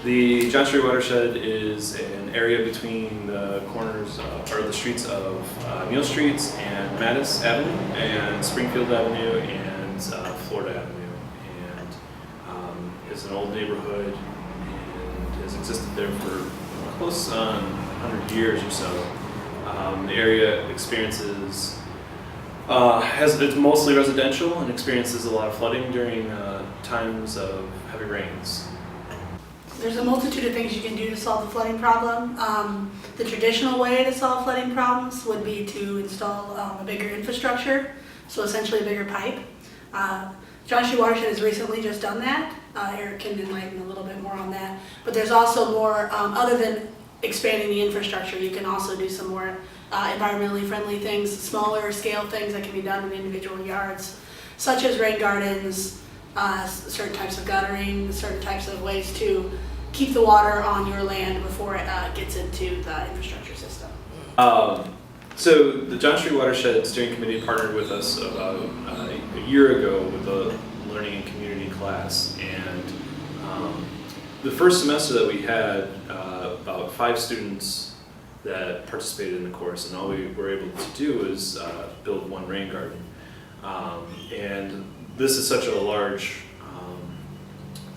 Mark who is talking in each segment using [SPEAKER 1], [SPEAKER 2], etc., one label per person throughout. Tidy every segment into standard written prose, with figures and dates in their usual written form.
[SPEAKER 1] The John Street watershed is an area between the corners or the streets of Neal Streets and Mattis Avenue and Springfield Avenue and Florida Avenue, and it's an old neighborhood and has existed there for close on 100 years or so. The area experiences it's mostly residential and experiences a lot of flooding during times of heavy rains.
[SPEAKER 2] There's a multitude of things you can do to solve the flooding problem. The traditional way to solve flooding problems would be to install a bigger infrastructure, so essentially a bigger pipe. John Street Watershed has recently just done that. Eric can enlighten a little bit more on that. But there's also more, other than expanding the infrastructure, you can also do some more environmentally friendly things, smaller scale things that can be done in individual yards, such as rain gardens, certain types of guttering, certain types of ways to keep the water on your land before it gets into the infrastructure system.
[SPEAKER 1] So the John Street Watershed Steering Committee partnered with us about a year ago with a learning and community class, and the first semester that we had about 5 students that participated in the course, and all we were able to do is build one rain garden. And this is such a large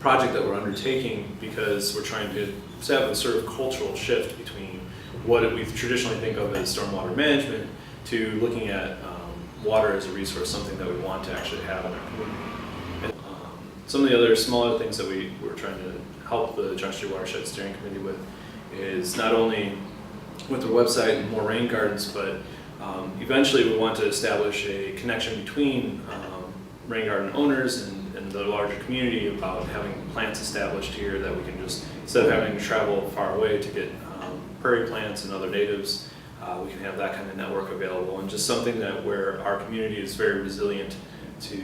[SPEAKER 1] project that we're undertaking because we're trying to have a sort of cultural shift between what we traditionally think of as stormwater management to looking at water as a resource, something that we want to actually have in our community. And, some of the other smaller things that we're trying to help the John Street Watershed Steering Committee with is not only with their website and more rain gardens, but eventually we want to establish a connection between rain garden owners and the larger community about having plants established here that we can just, instead of having to travel far away to get prairie plants and other natives, we can have that kind of network available, and just something that where our community is very resilient to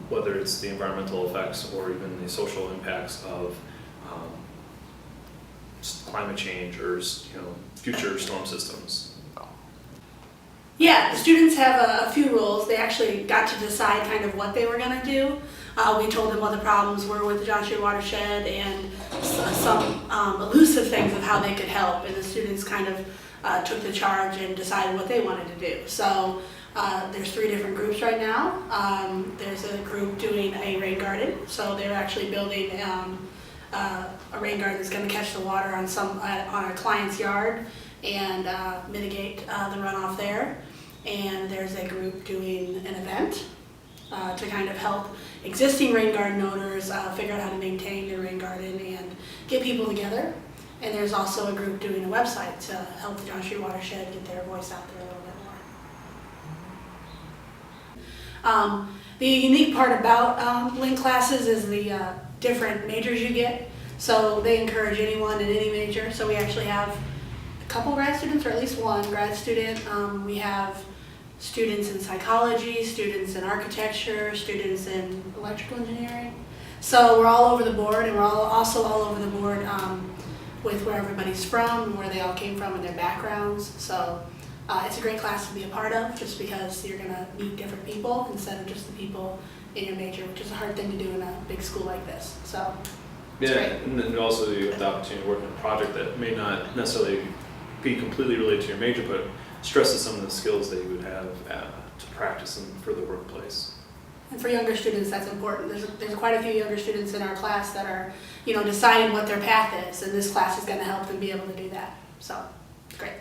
[SPEAKER 1] whether it's the environmental effects or even the social impacts of climate change or future storm systems.
[SPEAKER 2] Yeah, the students have a few rules. They actually got to decide kind of what they were going to do. We told them what the problems were with the John Street Watershed and some elusive things of how they could help, and the students kind of took the charge and decided what they wanted to do. So there's 3 different groups right now. There's a group doing a rain garden, so they're actually building a rain garden that's going to catch the water on a client's yard and mitigate the runoff there. And there's a group doing an event to kind of help existing rain garden owners figure out how to maintain their rain garden and get people together. And there's also a group doing a website to help the John Street Watershed get their voice out there a little bit more. The unique part about Link classes is the different majors you get. So they encourage anyone in any major. So we actually have a couple grad students, or at least one grad student. We have students in psychology, students in architecture, students in electrical engineering. So we're all over the board, and we're also all over the board with where everybody's from, where they all came from, and their backgrounds. So it's a great class to be a part of, just because you're going to meet different people instead of just the people in your major, which is a hard thing to do in a big school like this. So it's great.
[SPEAKER 1] And then also you have the opportunity to work on a project that may not necessarily be completely related to your major, but stresses some of the skills that you would have to practice them for the workplace.
[SPEAKER 2] And for younger students, that's important. There's quite a few younger students in our class that are, deciding what their path is, and this class is going to help them be able to do that. So, it's great.